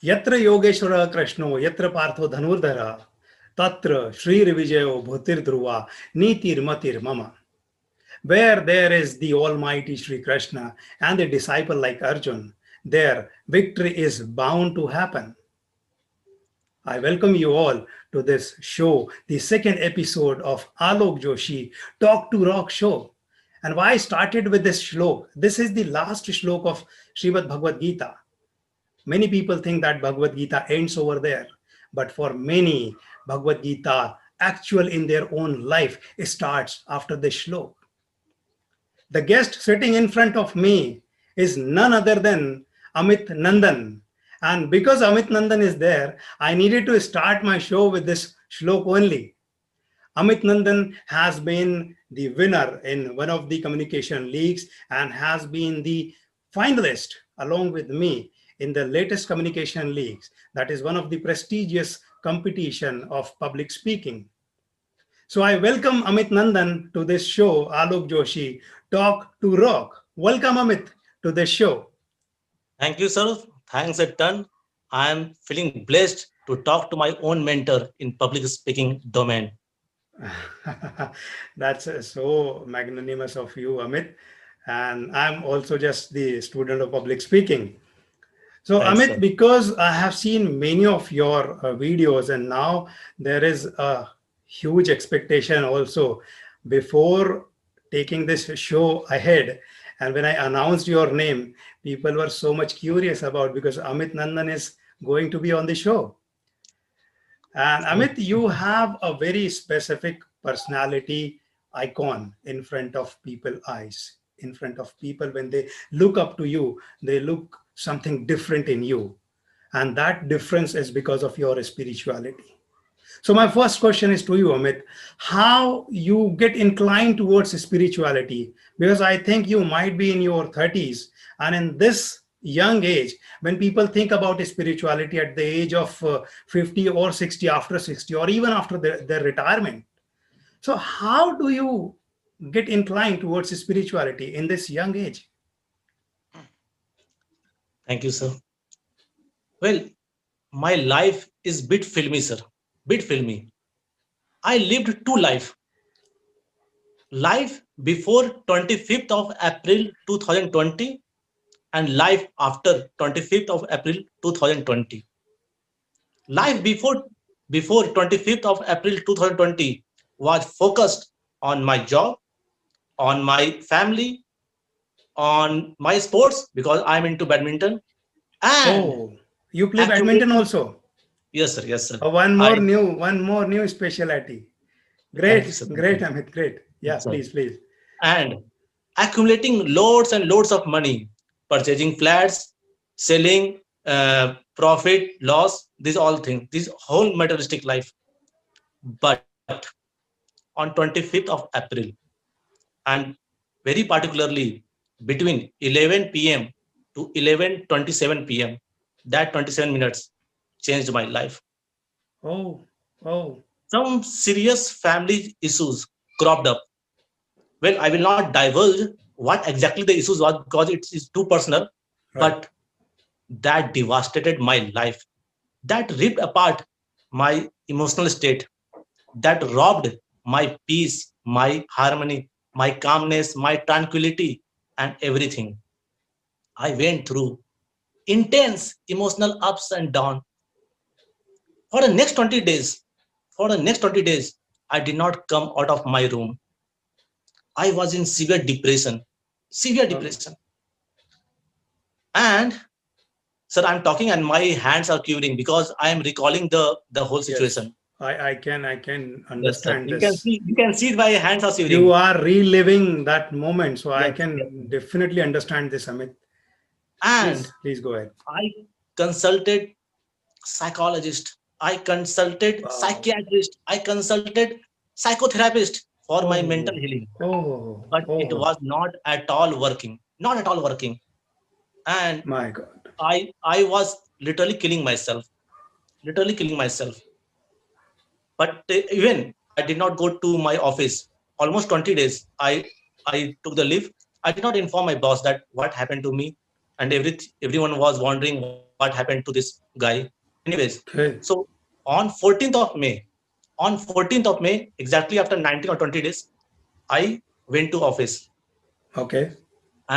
Yatra Yogeshwara Krishno, Yatra Partho Dhanurdhara, Tatra Shri Vijayo Bhutir Dhruva, Nitir Matir Mama. Where there is the Almighty Sri Krishna and a disciple like Arjun, there victory is bound to happen. I welcome you all to this show, the second episode of Alokk Joshi Talk to Rock show. And why I started with this shlok? This is the last shlok of Shrimad Bhagwat Gita. Many people think that Bhagavad Gita ends over there, but for many, Bhagavad Gita, actual in their own life, starts after this shlok. The guest sitting in front of me is none other than Amit Nandan. And because Amit Nandan is there, I needed to start my show with this shlok only. Amit Nandan has been the winner in one of the communication leagues and has been the finalist along with me in the latest communication leagues. That is one of the prestigious competition of public speaking. So I welcome Amit Nandan to this show, Alokk Joshi, Talk to Rock. Welcome, Amit, to this show. Thank you, sir. Thanks a ton. I am feeling blessed to talk to my own mentor in public speaking domain. That's so magnanimous of you, Amit. And I'm also just the student of public speaking. So, Thanks, Amit, sir. because I have seen many of your videos, and now there is a huge expectation also before taking this show ahead. And when I announced your name, people were so much curious about because Amit Nandan is going to be on the show. And Amit, you have a very specific personality icon in front of people eyes, in front of people when they look up to you, they look something different in you. And that difference is because of your spirituality. So my first question is to you, Amit, how you get inclined towards spirituality? Because I think you might be in your 30s, and in this young age, when people think about spirituality at the age of 50 or 60, after 60, or even after their retirement. So how do you get inclined towards spirituality in this young age? Thank you, sir. Well, my life is bit filmy, sir. Bit filmy. I lived two life. Life before 25th of April 2020 and life after 25th of April 2020. Life before 25th of April 2020 was focused on my job, on my family, on my sports because I'm into badminton and Oh, you play badminton accumulating. also. Yes, sir. Yes, sir. One I more new, one more new specialty. thank you, Great, sir. Thank great, you, Amit, great. Yeah, sir. please, please. And accumulating loads and loads of money, purchasing flats, selling, profit, loss, these all things, this whole materialistic life. But on 25th of April and very particularly between 11 p.m. to 11:27 p.m., that 27 minutes changed my life. Oh, oh, Some serious family issues cropped up. Well, I will not divulge what exactly the issues was because it is too personal, right. but that devastated my life, that ripped apart my emotional state, that robbed my peace, my harmony, my calmness, my tranquility, and everything. I went through intense emotional ups and downs. For the next 20 days, for the next 20 days, I did not come out of my room. I was in severe Oh, depression. And sir, I'm talking and my hands are quivering because I am recalling the whole yes. situation. I can Yes, sir. understand this. You can see my hands are You shivering. are reliving that moment, so I Yes, yes. can definitely understand this, Amit. And Please go ahead. I consulted psychologist. I consulted Wow. psychiatrist. I consulted psychotherapist for my mental Oh, healing. oh, But it oh, was not at all working. Not at all working. And my God. I was literally killing myself. Literally killing myself. But even I did not go to my office. Almost 20 days. I took the leave. I did not inform my boss that what happened to me, and everyone was wondering why what happened to this guy. Anyways, Okay. so on 14th of May, on 14th of May, exactly after 19 or 20 days, I went to office, Okay.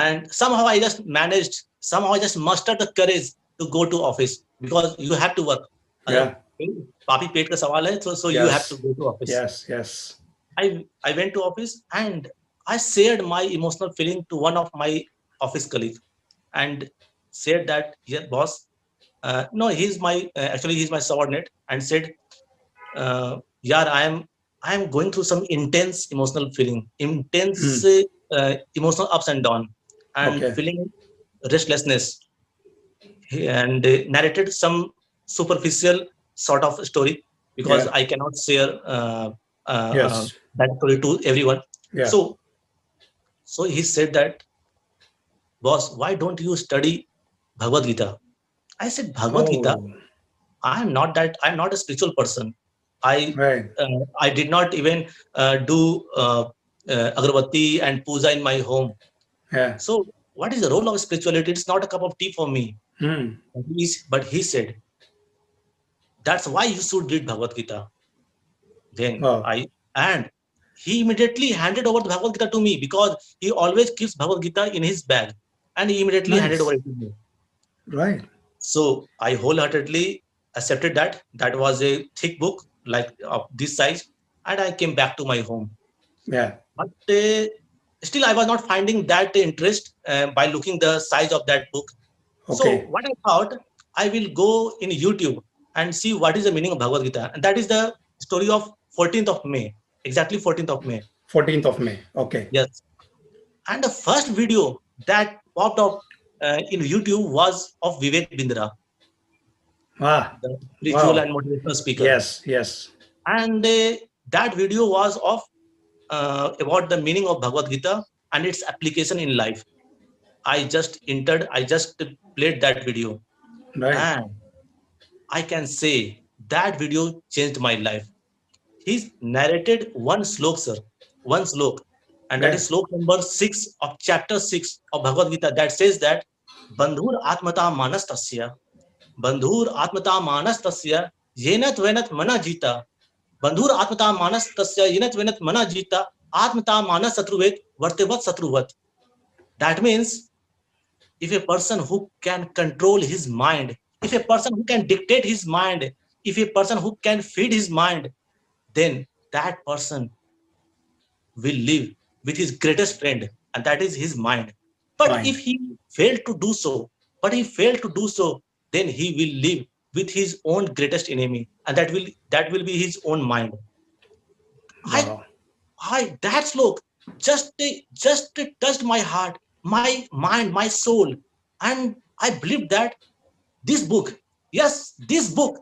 and somehow I just managed, somehow I just mustered the courage to go to office because you have to work. अरे, Yeah. पापी पेट का सवाल है, so you have to Yes. go to office. Yes. Yes. I went to office and I shared my emotional feeling to one of my office colleagues and said that, yeah, boss, no, he's my actually he's my subordinate, and said, yeah, I am going through some intense emotional feeling, intense Hmm. emotional ups and down, and Okay. feeling restlessness, and narrated some superficial sort of story because Yeah. I cannot share Yes. that story to everyone. Yeah. So, so he said that, boss, why don't you study Bhagavad Gita? I said, Bhagavad Gita. Oh. I'm not that. I'm not a spiritual person. I Right. I did not even do agarbatti and puja in my home. Yeah. So, what is the role of spirituality? It's not a cup of tea for me. Hmm. But he said, that's why you should read Bhagavad Gita. Then Wow. I and he immediately handed over the Bhagavad Gita to me because he always keeps Bhagavad Gita in his bag, and he immediately handed over Nice. it to me. Right. So I wholeheartedly accepted that. That was a thick book, like of this size, and I came back to my home. Yeah. But still, I was not finding that interest by looking the size of that book. So Okay. what I thought, I will go in YouTube and see what is the meaning of Bhagavad Gita, and that is the story of 14th of May, exactly 14th of May. 14th of May. Okay. Yes, and the first video that popped up in YouTube was of Vivek Bindra, Ah. the spiritual Wow. and motivational speaker, Yes. Yes. and that video was of about the meaning of Bhagavad Gita and its application in life. I just played that video, Right. and I can say that video changed my life. He's narrated one slok, sir, one slok, and that Yeah. is slok number 6 of chapter 6 of Bhagavad Gita, that says that Bandhur Atmata Manas Tasya, Bandhur Atmata Manas Tasya, Yenat Venat Mana Jita, Bandhur Atmata Manas Tasya, Yenat Venat Mana Jita, Atmata Manas Satruvet, Vartevat Satruvat. That means if a person who can control his mind, if a person who can dictate his mind, if a person who can feed his mind, then that person will live with his greatest friend, and that is his mind. But if Mind. he failed to do so, then he will live with his own greatest enemy, and that will be his own mind. I Wow. that look just touched my heart, my mind, my soul, and I believe that this book, yes, this book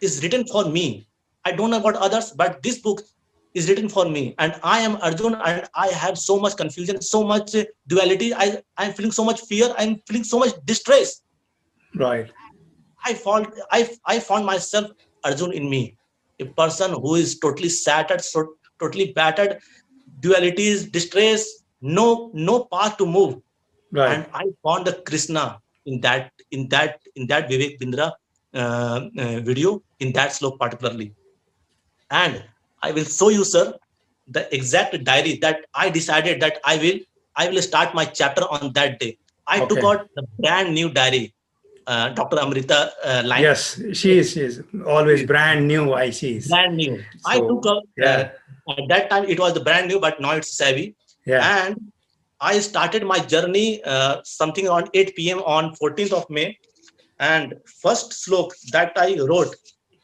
is written for me. I don't know about others, but this book is written for me, and I am Arjun, and I have so much confusion, so much duality. I'm feeling so much fear. I'm feeling so much distress. Right. I found myself Arjun in me, a person who is totally shattered, so totally battered, dualities, distress, no path to move, Right. and I found the Krishna in that Vivek Bindra video, in that slok particularly. And I will show you, sir, the exact diary that I decided that I will start my chapter on that day. I took Okay. out the brand new diary, Dr. Amrita line. Yes. She is always brand new. I sees. Brand new. I took So out yeah. at that time it was the brand new, but now it's savvy. Yeah. And I started my journey something around 8 p.m. on 14th of May. And first slok that I wrote,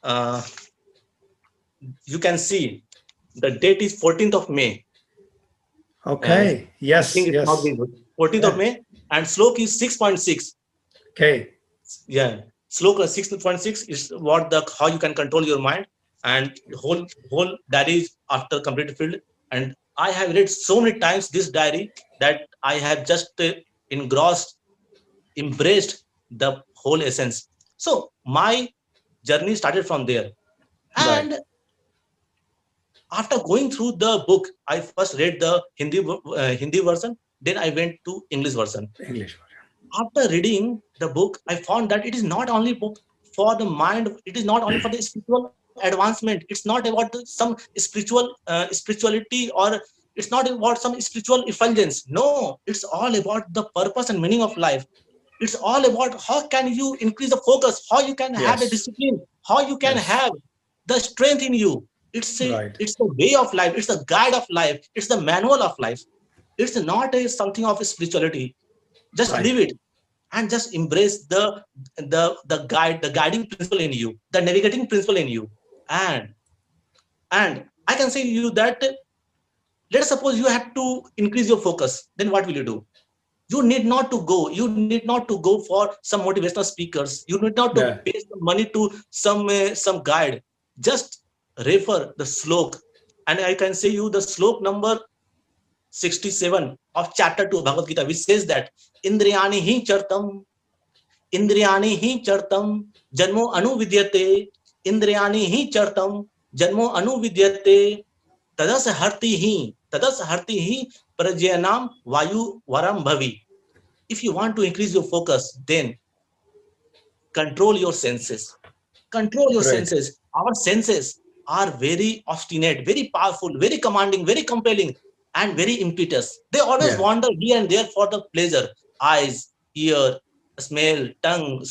uh, you can see the date is 14th of May. Uh, Okay. I think Yes. it's not Yes. being good. 14th of Yeah. May, and slok is 6.6. Okay. Yeah, slok 6.6 is what the how you can control your mind, and whole diary is after complete filled. And I have read so many times this diary that I have just engrossed, embraced the whole essence. So my journey started from there. Right. And after going through the book, I first read the Hindi version, then I went to English version. English. After reading the book, I found that it is not only book for the mind, it is not only for the spiritual advancement, it's not about some spirituality, or it's not about some spiritual effulgence. No, it's all about the purpose and meaning of life. It's all about how can you increase the focus, how you can have the Yes. discipline, how you can Yes. have the strength in you. Right. It's the way of life, it's the guide of life, it's the manual of life. It's not a something of spirituality. Just Right. leave it and just embrace the guiding principle in you, the navigating principle in you. And and I can say to you that, let's suppose you have to increase your focus, then what will you do? You need not to go for some motivational speakers, you need not to Yeah. pay some money to some guide. Just refer the slok, and I can say you the slok number 67 of chapter 2 of Bhagavad Gita, which says that indriyani hi chartam, इंद्रियाणि ही चरतम जन्मो अनुविद्यते, इंद्रियाणि ही चरतम जन्मो अनुविद्यते, तदस हरति ही प्रजयनाम वायु वरम भवि. If you want to increase your focus, then control your senses. Control your Right. senses. Our senses are very obstinate, very powerful, very commanding, very compelling, and very impetuous. They always Yeah. wander here and there for the pleasure. Eyes, ear, smell, tongue,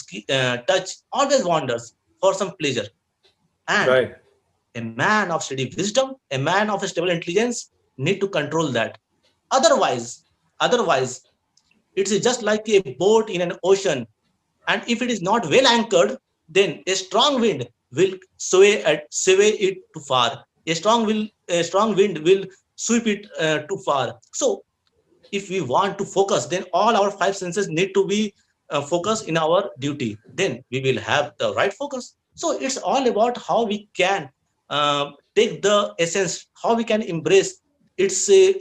touch, always wanders for some pleasure. And Right. a man of steady wisdom, a man of stable intelligence, need to control that. Otherwise, it's just like a boat in an ocean, and if it is not well anchored, then a strong wind will sway it too far. A strong wind will sweep it too far. So if we want to focus, then all our five senses need to be focused in our duty, then we will have the right focus. So it's all about how we can take the essence, how we can embrace it's a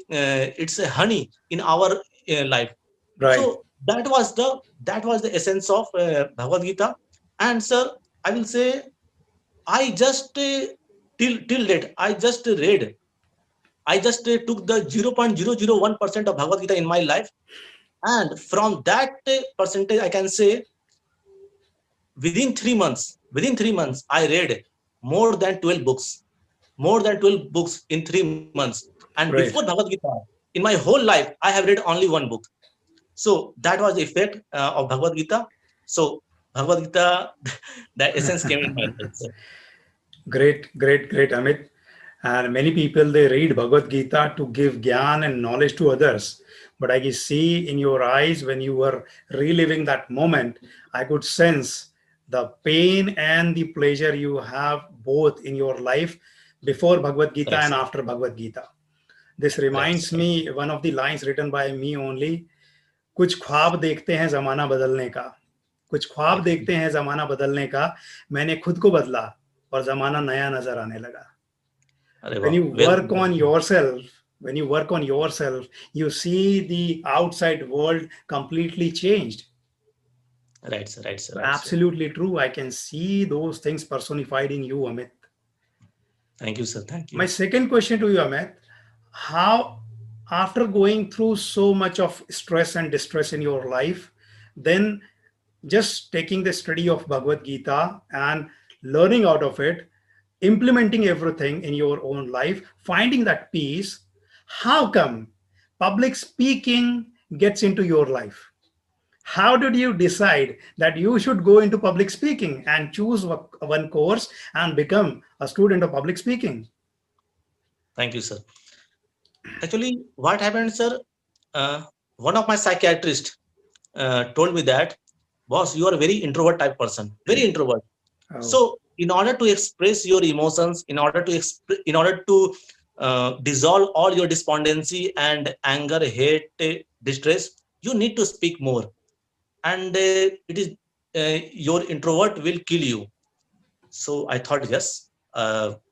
honey in our life. Right. So that was the essence of Bhagavad Gita. And sir, I will say, I just till date I just took the 0.001% of Bhagavad Gita in my life, and from that percentage, I can say within 3 months, I read more than 12 books, more than 12 books in 3 months. And before Right. Bhagavad Gita, in my whole life, I have read only one book. So that was the effect of Bhagavad Gita. So Bhagavad Gita, the essence came in my life. So, Great, great, great, Amit. And many people they read Bhagavad Gita to give gyan and knowledge to others. But I can see in your eyes when you were reliving that moment, I could sense the pain and the pleasure you have both in your life before Bhagavad Gita right, and sir. after Bhagavad Gita. This Right, reminds right. me one of the lines written by me only. कुछ ख्वाब देखते हैं जमाना बदलने का, कुछ ख्वाब Right. देखते हैं जमाना बदलने का, मैंने खुद को बदला और जमाना नया नजर आने लगा. Arre When wow. you Well, work on yourself, when you work on yourself, you see the outside world completely changed. right, sir. Right, sir. Right, sir. Absolutely true. I can see those things personified in you, Amit. Thank you, sir. Thank My you. second question to you, Amit, how, after going through so much of stress and distress in your life, then just taking the study of Bhagavad Gita and learning out of it, implementing everything in your own life, finding that peace, how come public speaking gets into your life? How did you decide that you should go into public speaking and choose one course and become a student of public speaking? Thank you, sir. Actually, what happened, sir? Uh, One of my psychiatrists told me that, boss, you are a very introvert type person, very introvert. Oh, So, in order to express your emotions, in order to dissolve all your despondency and anger, hate, distress, you need to speak more. And it is your introvert will kill you. So I thought, yes,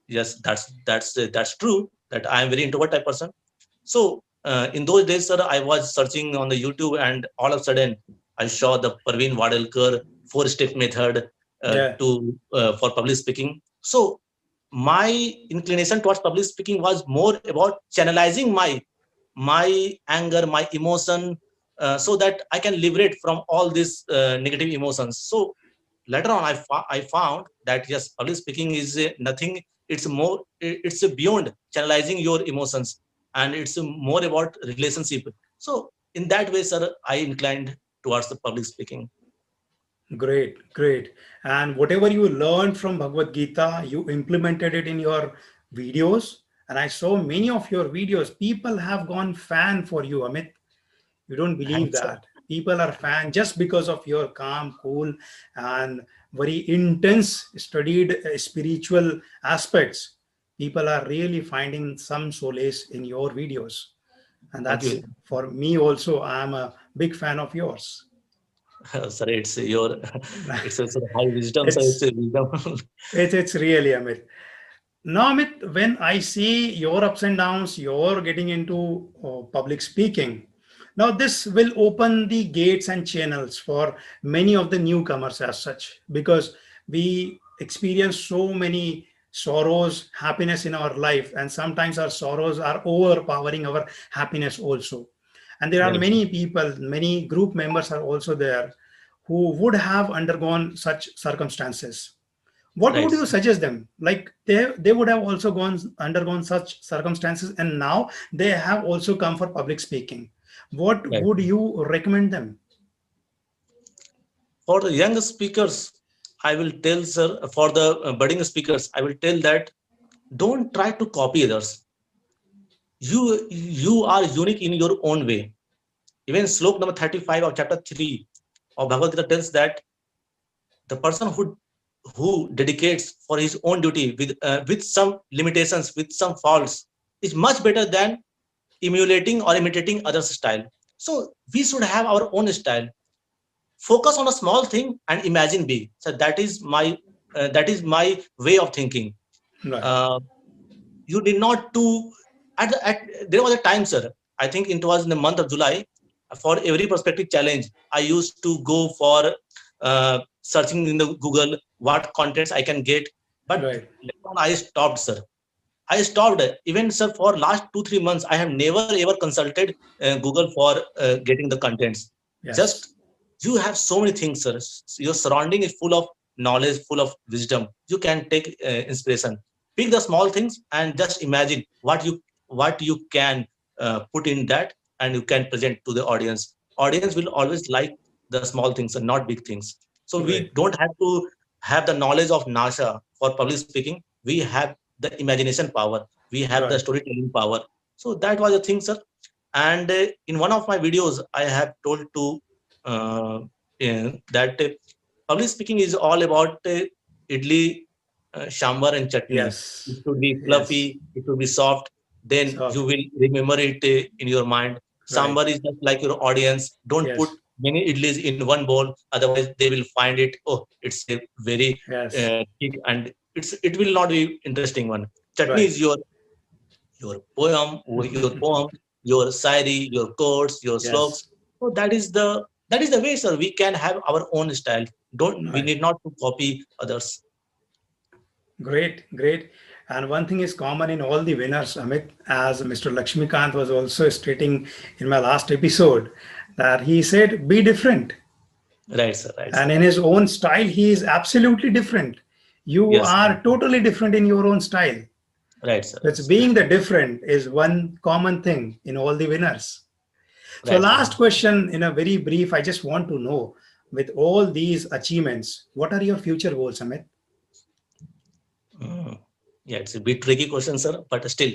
yes, that's true. That I am very introvert type person. So in those days, sir, I was searching on the YouTube, and all of a sudden, I saw the Parveen Wadelkar four-step method yeah, to for public speaking. So my inclination towards public speaking was more about channelizing my anger, my emotion, so that I can liberate from all these negative emotions. So later on, I found that yes, public speaking is nothing. It's more. It's beyond channelizing your emotions, and it's more about relationship. So in that way, sir, I inclined towards the public speaking. Great, great. And whatever you learned from Bhagavad Gita, you implemented it in your videos. And I saw many of your videos. People have gone fan for you, Amit. You don't believe Thanks, sir. that. People are fan just because of your calm, cool, and very intense studied spiritual aspects. People are really finding some solace in your videos. And Thank that's you. for me also. I'm a big fan of yours. Sir, it's your, it's a sort of high wisdom, sir. It's it's a wisdom. it's really Amit. Now, Amit, when I see your ups and downs, you're getting into public speaking. Now, this will open the gates and channels for many of the newcomers as such, because we experience so many sorrows, happiness in our life, and sometimes our sorrows are overpowering our happiness also. And there are Very true. many people, many group members are also there who would have undergone such circumstances. What would Right. you suggest them? Like they would have also gone undergone such circumstances, and now they have also come for public speaking. What Right. would you recommend them? For the young speakers, I will tell, sir, for the budding speakers, I will tell that don't try to copy others. You are unique in your own way. Even slok number 35 of chapter 3 of Bhagavad Gita tells that the person who dedicates for his own duty with some limitations, with some faults, is much better than emulating or imitating others' style. So we should have our own style. Focus on a small thing and imagine big. So that is my way of thinking. Right, Uh, you did not to at there was a time, sir. I think it was in the month of July. For every prospective challenge, I used to go for searching in the Google what contents I can get. But right. later on I stopped, sir. I stopped. Even, sir, for last 2 3 months I have never ever consulted Google for getting the contents. Just Yes, you have so many things, sir. Your surrounding is full of knowledge, full of wisdom. You can take inspiration. Pick the small things and just imagine what you can put in that, and you can present to the audience. Audience will always like the small things and not big things. So we great, don't have to have the knowledge of NASA for public speaking. We have the imagination power. We have the right. storytelling power. So that was the thing, sir. And in one of my videos I have told to uh, that public speaking is all about idli, sambar and chutney. It Yes, should be fluffy, yes. it should be soft, then you Soft, will remember it in your mind. right. Sambar is just like your audience. Don't put Yes, many idlis in one bowl, otherwise they will find it, oh, it's a very yes, thick, and it will not be interesting one. Chutney right. is your poem, your poem, your shairi, your quotes, your sloks. Yes, So that is the way, sir. We can have our own style. Don't We right. need not to copy others. Great, great. And one thing is common in all the winners, Amit, as Mr. Lakshmikant was also stating in my last episode, that he said, be different. Right, sir. Right, sir. And in his own style, he is absolutely different. You Yes. are totally different in your own style. Right, sir. So Right, it's sir. being the different is one common thing in all the winners. So, Right, sir. last question in a very brief, I just want to know, with all these achievements, what are your future goals, Amit? Mm. Yeah, it's a bit tricky question, sir. But still,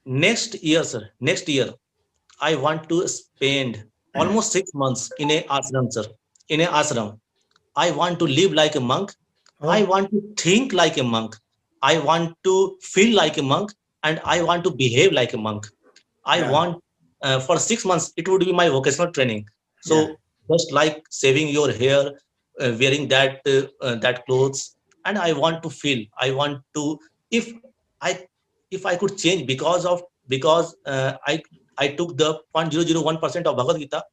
next year, sir. Next year, I want to spend almost 6 months in a ashram, sir. In a ashram, I want to live like a monk. I Oh, want to think like a monk. I want to feel like a monk, and I want to behave like a monk. I yeah, want for 6 months it would be my vocational training. yeah, So just like shaving your hair, wearing that clothes, and I want to feel. I want to, if I if I could change because I took the 0.001% of Bhagavad Gita.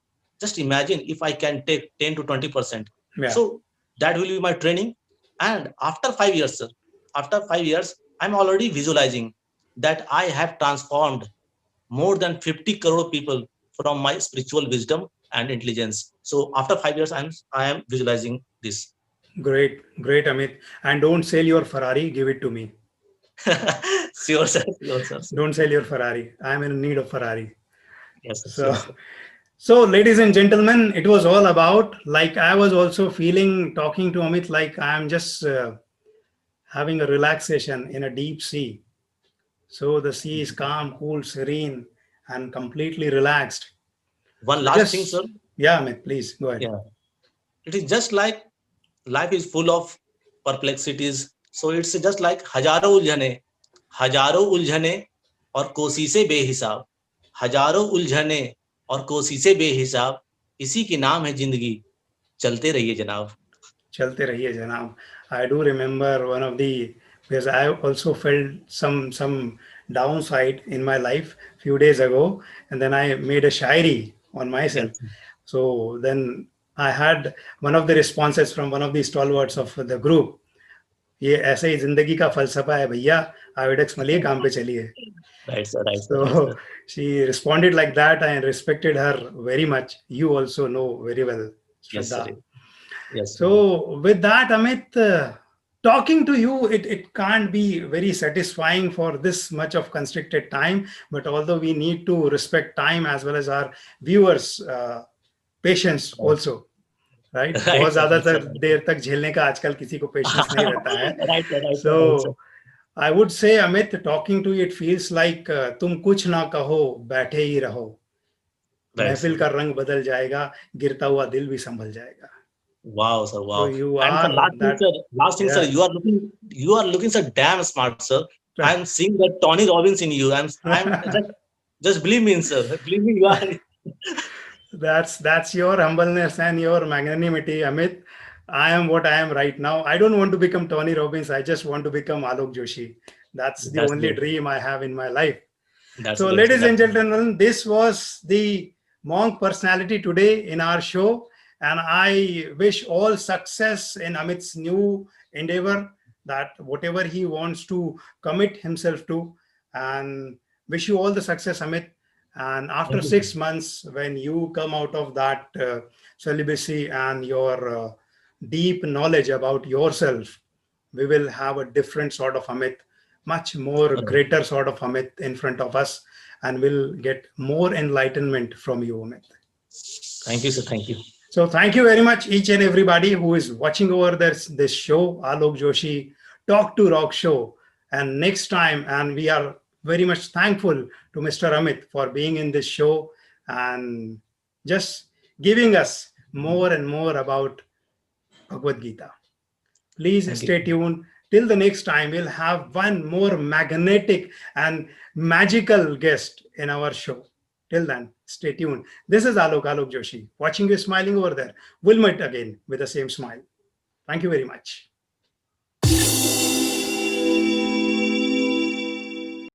Just imagine if I can take 10 to 20%. yeah, So that will be my training. And after 5 years, sir, after 5 years, I'm already visualizing that I have transformed more than 50 crore people from my spiritual wisdom and intelligence. So after 5 years, I am visualizing this. Great, great, Amit. And don't sell your Ferrari, give it to me. Sure, sir. Sure, sir. Sure. Don't sell your Ferrari. I'm in need of Ferrari. Yes, sir. So, Sure, sir. so ladies and gentlemen, it was all about, like, I was also feeling talking to Amit like I'm just having a relaxation in a deep sea. So the sea is calm, cool, serene, and completely relaxed. One So last thing, sir. just, yeah, Amit, please go ahead. Yeah, it is just like life is full of perplexities. So it's just like हजारों उलझने और कोशिशें बेहिसाब, हजारों उलझने और कोशिशें बेहिसाब, इसी की नाम है जिंदगी, चलते रहिए जनाब. चलते रहिए जनाब. I do remember one of the, because I also felt some downside in my life few days ago, and then I made a shairi on myself. Yes, So then I had one of the responses from one of the stalwarts of the group. ये ऐसे ही जिंदगी का फलसफा है भैया, आयोडेक्स मलिए काम पे चलिए. right, sir, right, sir, right, So sir. she responded like that. I respected her very much. You also know very well, Yes, sir. Shraddha. Yes, sir. So with that, Amit, talking to you, it can't be very satisfying for this much of constricted time. But although we need to respect time as well as our viewers' patience also, right? Right, बहुत sir, ज़्यादा right, sir, देर तक झेलने का आजकल किसी को patience नहीं रहता है. right, sir, right, sir, right, sir. So I would say, Amit, talking to you, it feels like तुम कुछ ना कहो, बैठे ही रहो. Right, महफिल sir. का रंग बदल जाएगा, गिरता हुआ दिल भी संभल जाएगा. Wow, sir, So wow. you And the are that, last thing, sir, yeah. you are looking so damn smart, sir. I'm seeing that Tony Robbins in you. I'm just believe me, sir. Believe me, you are. That's your humbleness and your magnanimity, Amit. I am what I am right now. I don't want to become Tony Robbins. I just want to become Alokk Joshi. That's the That's only great. dream I have in my life. That's So, great, sir. ladies That's and gentlemen, this was the monk personality today in our show. And I wish all success in Amit's new endeavor, that whatever he wants to commit himself to, and wish you all the success, Amit. And after thank you, sir. 6 months, when you come out of that celibacy and your deep knowledge about yourself, we will have a different sort of Amit, much more All right. greater sort of Amit in front of us, and we'll get more enlightenment from you, Amit. Thank you, sir. Thank you. So thank you very much, each and everybody who is watching over this show, Alokk Joshi Talk to Rock Show. And next time, and we are very much thankful to Mr. Amit for being in this show and just giving us more and more about Bhagavad Gita. Please Thank you. stay tuned. Till the next time, we'll have one more magnetic and magical guest in our show. Till then, stay tuned. This is Alokk Joshi, watching you smiling over there. We'll meet again with the same smile. Thank you very much.